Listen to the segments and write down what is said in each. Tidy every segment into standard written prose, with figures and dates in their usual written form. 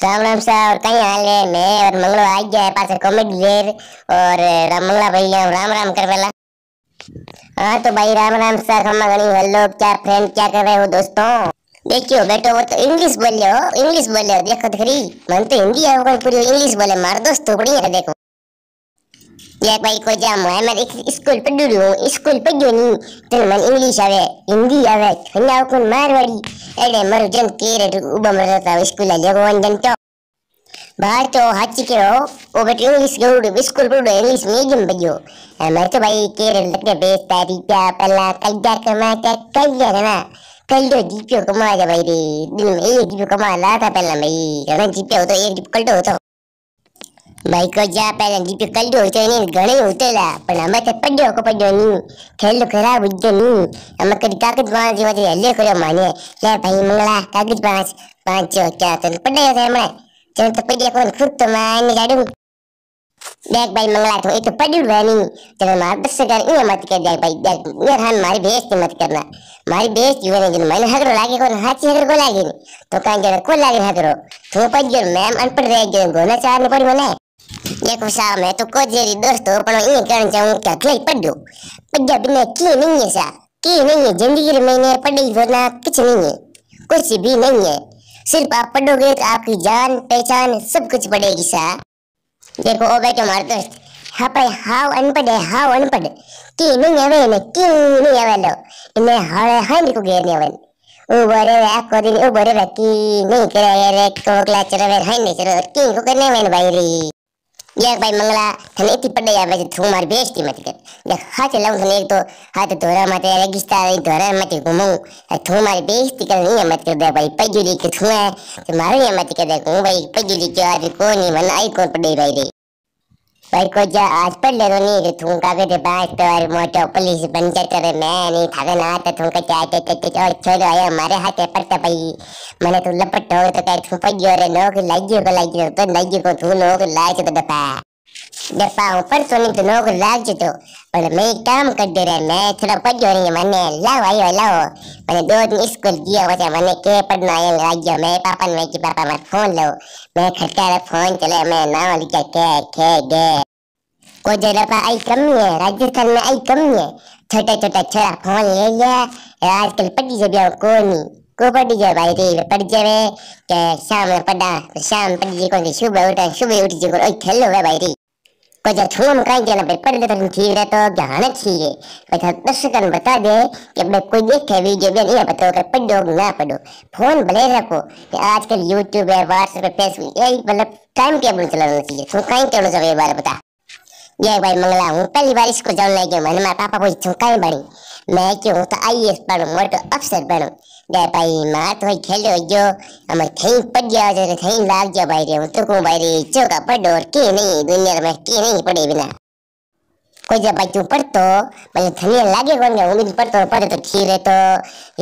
राम राम साहब, कहीं हाल है? मैं और मंगलो आ गया है पास कॉमेडी देर और राम मंगला भैया राम राम कर वेला। हाँ तो भाई राम राम सर, खम्मा गणी हेलो, क्या फ्रेंड क्या कर रहे हो दोस्तों? देखियो बेटो, वो तो इंग्लिश बोलियो, इंग्लिश बोलियो, देखो तो खरी। मन तो हिंदी है, वो पूरी इंग्लिश बोले, मार दोस्त तो बढ़िया है। देखो ये भाई को जाम है, मैं स्कूल पढ़ू हूँ, स्कूल पढ़ो नहीं तो मन इंग्लिश आवे, हिंदी आवे, खन्ना को मारवाड़ी एडे मर जन केरे उबा मरता स्कूल लेगो वंदन तो बाहर तो हाची के हो। वो बेटे इंग्लिश गौड़ स्कूल पढ़ो, इंग्लिश मीडियम पढ़ो। मैं तो भाई केरे लगते बेस तारी क्या पहला कल्जा कमा क्या कल्जा ना कल दो जीपीओ कमा जा भाई रे, दिन में एक जीपीओ कमा ला था पहला भाई, घना जीपीओ तो एक जीपीओ कल दो भाई को जा पहले जीपीओ कल दो तो नहीं घणे होते ला, पर हमें तो पढ़ो को पढ़ो नहीं, खेल खराब उज्जो नहीं, हमें कभी कागज पाँच जी वाली हल्ले करो माने ले भाई मंगला कागज पाँच पाँच जो क्या तो पढ़े थे हमें चल तो पढ़िया कौन खुद तो मैं गाड़ू देख भाई मंगला तो एक तो पढ़ू नहीं चलो मार बस कर ये मत कर देख भाई, देख यार हम मारी बेइज्जती मत करना, मारी बेइज्जती होने जिन मैंने हगरो लागे कौन हाथी हगरो को लागे तो कहां जरा को लागे हगरो तू पढ़ गयो मैम अनपढ़ रह गयो गोना चार ने पढ़ी मने देखो साहब मैं तो को जेरी दोस्त हो पण ये कहना चाहूं क्या क्ले पढ़ो पढ़ा बिना की नहीं है सा की नहीं है जिंदगी में मैंने पढ़ी वरना कुछ नहीं है, कुछ भी नहीं है, सिर्फ आप पढ़ोगे तो आपकी जान पहचान सब कुछ पड़ेगी सा। देखो ओ बेटे मार दोस्त हाँ भाई हाउ अनपढ़ है, हाउ अनपढ़ की नहीं आवे ने की नहीं आवे लो इन्हें हारे हांड को घेरने आवे ओ बरे को दिन ओ बरे की नहीं करे रे को क्लास चले हांड नहीं चलो की को करने आवे भाई रे ये भाई मंगला थने इतनी पढ़े आवे तू मार बेइज्जती मत कर देख हाथ लाऊं थने एक तो हाथ धोरा मत रेगिस्तान धोरा मत घूमूं तू मारी बेइज्जती कर नहीं मत कर दे भाई पजुली के तू है तो मारे ये मत कर दे भाई पजुली के आज को नहीं मन आई कौन पढ़े भाई रे भाई को जा आज पढ़ ले नहीं रे तू का के बात तो यार मोटो पुलिस बन जा करे मैं नहीं थाने ना तो तू का चाटे और छोड़ आया हमारे हाथ पड़ता भाई मैंने तो लपट हो तो कह तू पढ़ियो रे नोक लागियो तो लागियो को तू नोक लाज तो दपा दपा ऊपर तो नहीं तो नोक लाज तो पर मैं काम कर दे रहा मैं थोड़ा पढ़ियो नहीं मैंने लाओ आयो लाओ मैंने दो दिन स्कूल गया वजह मैंने के पढ़ना आया लागियो मैं पापा ने कि पापा मत फोन लो मैं खट्टा फोन चले मैं नाम लिखा के दे को जगह आई कमी है, राजस्थान में आई कमी है, छोटा छोटा छोरा फोन ले लिया आजकल पढ़ी जब को पढ़ी जाए भाई रे पढ़ जावे के शाम में पढ़ा शाम पढ़ी जी को सुबह उठ जी को खेलो है भाई रे को जब थूम कहीं जाना भाई पढ़ ले तो ठीक है तो ज्ञान ठीक है बता दर्शकों बता दे कि भाई कोई देखे वीडियो भी नहीं पता कर पढ़ो ना पढ़ो फोन भले रखो कि आजकल यूट्यूब है व्हाट्सएप है फेसबुक यही मतलब टाइम टेबल चलाना चाहिए तू कहीं टेबल से बारे बता ये भाई मंगला हूँ पहली बार इसको जान लगे मैंने मेरे पापा पूछ कहीं बनी मैं क्यों तो आईएएस पढ़ूं मोटो अफसर बनूं दे भाई माँ तो खेलो जो हमें कहीं पढ़ गया जो कहीं लाग गया भाई रे तो को भाई रे चौका पढ़ो और की नहीं दुनिया में की नहीं पढ़े बिना कोई जब भाई तू पढ़तो मतलब थनिया लागे कौन गया उम्मीद पढ़तो पढ़े तो ठीक है तो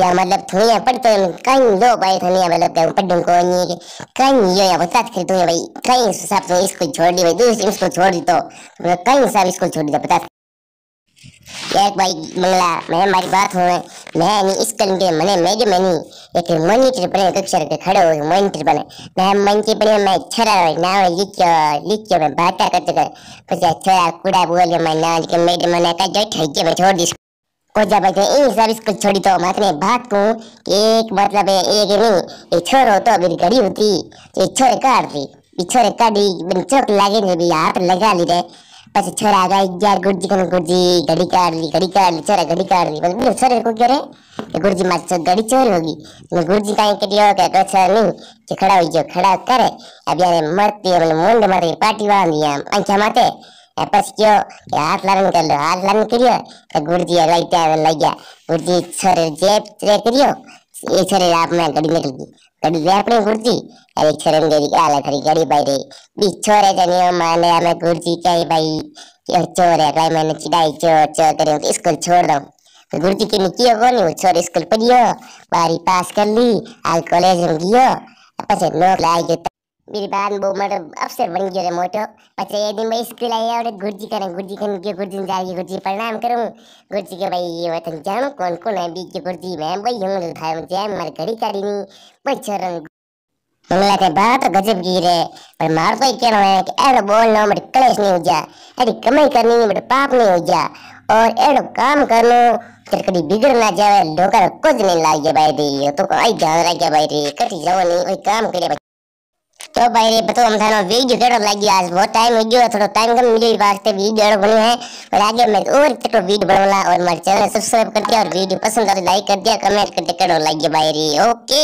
या मतलब थनिया पढ़तो कहीं लो भाई थनिया मतलब पढ़ूं को नहीं कहीं यो या बता के तू भाई कहीं सब तो इसको छोड़ दी भाई दूसरी इसको छोड़ दी तो कहीं सब इसको छोड़ दिया बता एक भाई मंगला मैं हमारी बात हो मैं नहीं इस कल के मने मैडम नहीं एक मॉनिटर बने कक्षा के खड़े हो मॉनिटर बने मैं मंची बने मैं छरा नाम लिखियो मैं बात करते कर પછી छरा कूड़ा बोल मैं नाम के मैडम ने का जो ठई के मैं छोड़ दी को जब भाई इन सब इसको छोड़ी तो मैं बात को एक मतलब एक नहीं एक छोरो तो अभी घड़ी होती एक छोरे काट दी छोरे काटी चोट लागे ने भी हाथ लगा ली रे પછી छोरा गई यार गुर्जी कन गुर्जी घड़ी काट ली छोरा घड़ी काट ली बोले छोरे को करे गुर्जी मार घड़ी चोरी होगी मैं गुर्जी काई करियो के तो सर नहीं कि खड़ा हो जो खड़ा करे अब यार मरती है मुंड मारे पार्टी वाली है अंचा माते बस क्यों हाथ लारन कर लो हाथ लारन करियो तो गुर्जी लाइट लग गया गुर्जी छोरे जेब करियो ये छोरे आप में घड़ी निकल गई घड़ी ले अपने गुर्जी अरे छोरे मेरी आला खरी घड़ी भाई रे बी छोरे जनियो माने हमें गुर्जी कही भाई क्यों चोर है भाई मैंने चिढ़ाई चोर करे स्कूल छोड़ दो तो गुरुजी के निकियो को नहीं छोड़ स्कूल पढ़ियो बारी पास कर ली आज कॉलेज में गियो પછી નોક લાગી ગયો मेरी बात वो मतलब अफसर बन गयो रे मोटो પછી एक दिन मैं स्कूल आया और गुरुजी करे गुरुजी के गुरुजी जाके गुरुजी प्रणाम करूं गुरुजी के भाई ये वतन जानो कौन कौन है बी के गुरुजी मैं भाई हम था जय मार घड़ी काढ़ी नहीं भाई छोरन मंगला थे बात तो गजब की रे, पर मार तो कहना है कि एड़ो बोलना बड़े कलेश नहीं हो जा, एड़ी कमाई करनी बड़े पाप नहीं हो जा, और एड़ो काम करनो फिर कभी बिगड़ ना जावे, लोग कुछ नहीं लागे भाई रे, तो आई ध्यान रखे भाई रे, कटी जाओ नहीं कोई काम करे। तो भाई रे बताओ हम थानो वीडियो केड़ो लागी, आज बहुत टाइम हो गयो, थोड़ा टाइम कम मिली वास्ते वीडियो बनो है, और आगे मैं और तो वीडियो बनवाला, और हमारे चैनल सब्सक्राइब कर दिया, और वीडियो पसंद आए लाइक कर दिया, कमेंट कर दिया केड़ो लागी भाई रे। ओके।